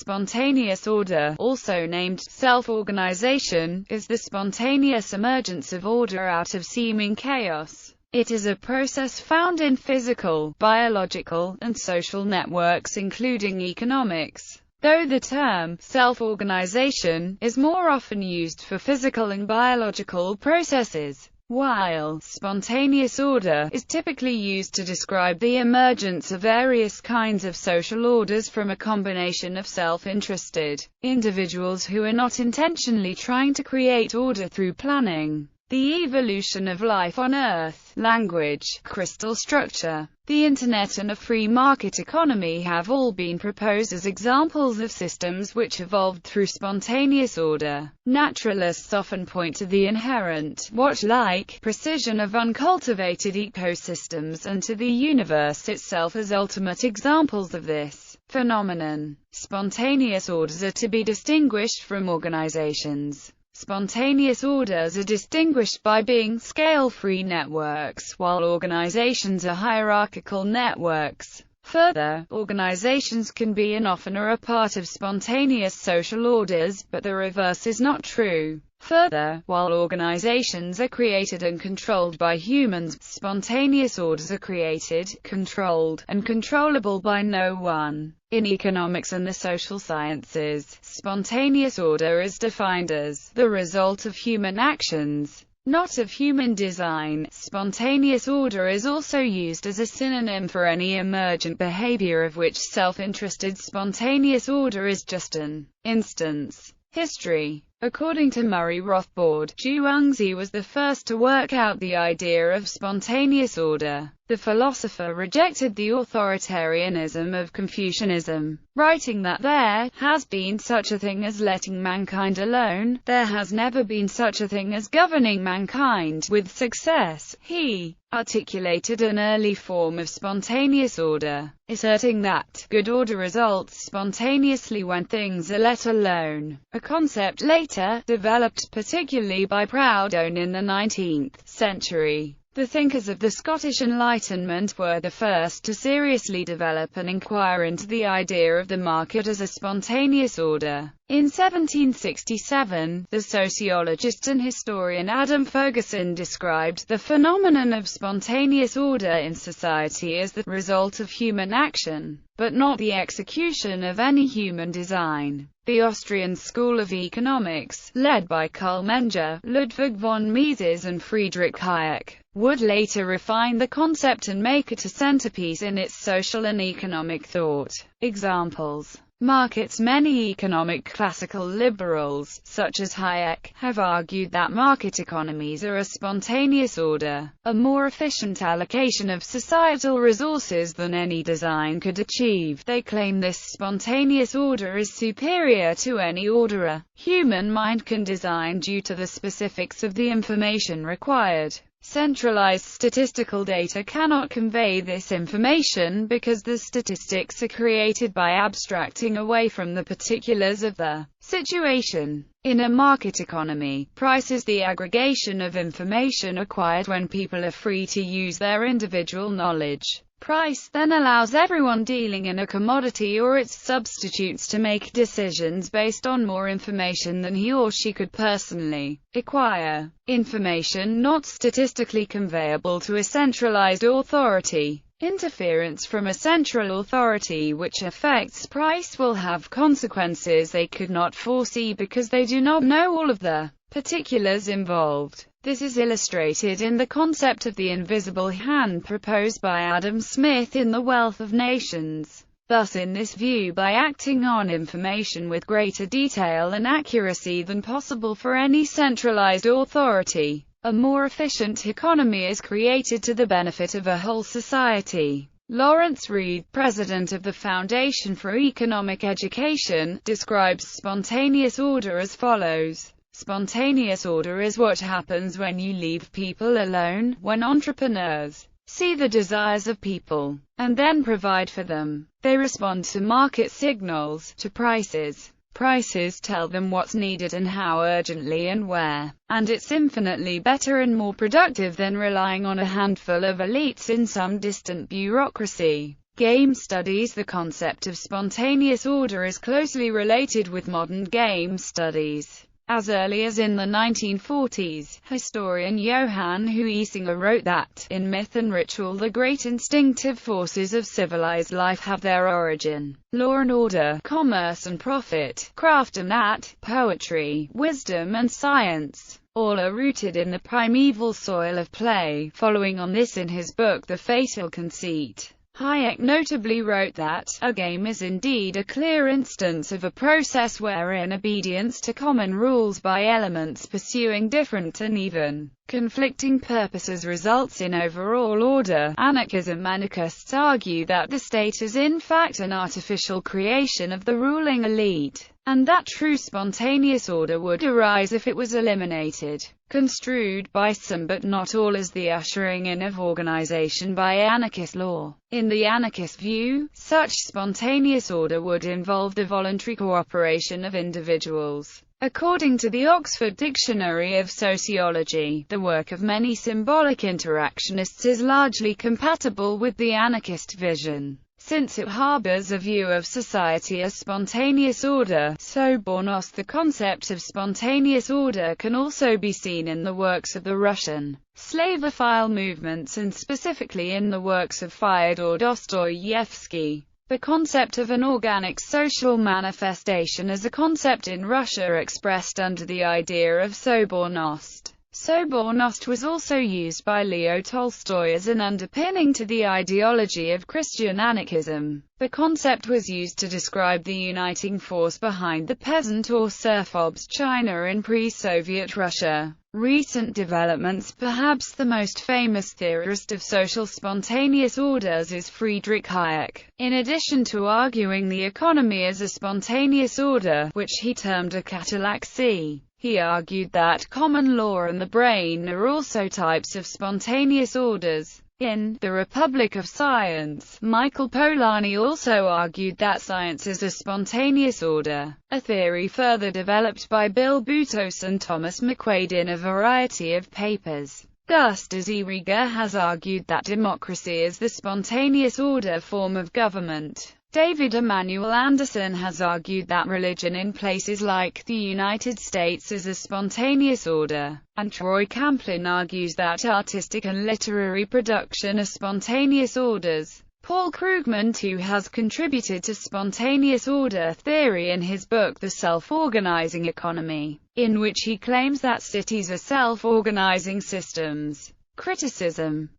Spontaneous order, also named self-organization, is the spontaneous emergence of order out of seeming chaos. It is a process found in physical, biological, and social networks including economics, though the term self-organization is more often used for physical and biological processes, while spontaneous order is typically used to describe the emergence of various kinds of social orders from a combination of self-interested individuals who are not intentionally trying to create order through planning. The evolution of life on Earth, language, crystal structure, the Internet and a free market economy have all been proposed as examples of systems which evolved through spontaneous order. Naturalists often point to the inherent, watch-like, precision of uncultivated ecosystems and to the universe itself as ultimate examples of this phenomenon. Spontaneous orders are to be distinguished from organizations. Spontaneous orders are distinguished by being scale-free networks, while organizations are hierarchical networks. Further, organizations can be and often are a part of spontaneous social orders, but the reverse is not true. Further, while organizations are created and controlled by humans, spontaneous orders are created, controlled, and controllable by no one. In economics and the social sciences, spontaneous order is defined as the result of human actions, not of human design. Spontaneous order is also used as a synonym for any emergent behavior of which self-interested spontaneous order is just an instance. History. According to Murray Rothbard, Zhuangzi was the first to work out the idea of spontaneous order. The philosopher rejected the authoritarianism of Confucianism, writing that there has been such a thing as letting mankind alone, there has never been such a thing as governing mankind with success. He articulated an early form of spontaneous order, asserting that good order results spontaneously when things are let alone, a concept later developed particularly by Proudhon in the 19th century. The thinkers of the Scottish Enlightenment were the first to seriously develop and inquire into the idea of the market as a spontaneous order. In 1767, the sociologist and historian Adam Ferguson described the phenomenon of spontaneous order in society as the result of human action, but not the execution of any human design. The Austrian School of Economics, led by Karl Menger, Ludwig von Mises and Friedrich Hayek, would later refine the concept and make it a centerpiece in its social and economic thought. Examples: markets. Many economic classical liberals, such as Hayek, have argued that market economies are a spontaneous order, a more efficient allocation of societal resources than any design could achieve. They claim this spontaneous order is superior to any order a human mind can design due to the specifics of the information required. Centralized statistical data cannot convey this information because the statistics are created by abstracting away from the particulars of the situation. In a market economy, price is the aggregation of information acquired when people are free to use their individual knowledge. Price then allows everyone dealing in a commodity or its substitutes to make decisions based on more information than he or she could personally acquire. Information not statistically conveyable to a centralized authority. Interference from a central authority which affects price will have consequences they could not foresee because they do not know all of the particulars involved. This is illustrated in the concept of the invisible hand proposed by Adam Smith in The Wealth of Nations. Thus, in this view, by acting on information with greater detail and accuracy than possible for any centralized authority, a more efficient economy is created to the benefit of a whole society. Lawrence Reed, president of the Foundation for Economic Education, describes spontaneous order as follows. Spontaneous order is what happens when you leave people alone, when entrepreneurs see the desires of people, and then provide for them. They respond to market signals, to prices. Prices tell them what's needed and how urgently and where, and it's infinitely better and more productive than relying on a handful of elites in some distant bureaucracy. Game studies. The concept of spontaneous order is closely related with modern game studies. As early as in the 1940s, historian Johann Huizinga wrote that, in myth and ritual, the great instinctive forces of civilized life have their origin. Law and order, commerce and profit, craft and art, poetry, wisdom and science, all are rooted in the primeval soil of play. Following on this in his book The Fatal Conceit, Hayek notably wrote that, a game is indeed a clear instance of a process wherein obedience to common rules by elements pursuing different and even conflicting purposes results in overall order. Anarchism. Anarchists argue that the state is in fact an artificial creation of the ruling elite, and that true spontaneous order would arise if it was eliminated. Construed by some but not all as the ushering in of organization by anarchist law. In the anarchist view, such spontaneous order would involve the voluntary cooperation of individuals. According to the Oxford Dictionary of Sociology, the work of many symbolic interactionists is largely compatible with the anarchist vision, since it harbors a view of society as spontaneous order. (sobornost). The concept of spontaneous order can also be seen in the works of the Russian Slavophile movements and specifically in the works of Fyodor Dostoevsky. The concept of an organic social manifestation is a concept in Russia expressed under the idea of sobornost. Sobornost was also used by Leo Tolstoy as an underpinning to the ideology of Christian anarchism. The concept was used to describe the uniting force behind the peasant or serfs China in pre-Soviet Russia. Recent developments. Perhaps the most famous theorist of social spontaneous orders is Friedrich Hayek. In addition to arguing the economy as a spontaneous order, which he termed a catalaxy, he argued that common law and the brain are also types of spontaneous orders. In The Republic of Science, Michael Polanyi also argued that science is a spontaneous order, a theory further developed by Bill Butos and Thomas McQuaid in a variety of papers. Gustas Iriga has argued that democracy is the spontaneous order form of government. David Emanuel Anderson has argued that religion in places like the United States is a spontaneous order, and Troy Camplin argues that artistic and literary production are spontaneous orders. Paul Krugman too has contributed to spontaneous order theory in his book The Self-Organizing Economy, in which he claims that cities are self-organizing systems. Criticism.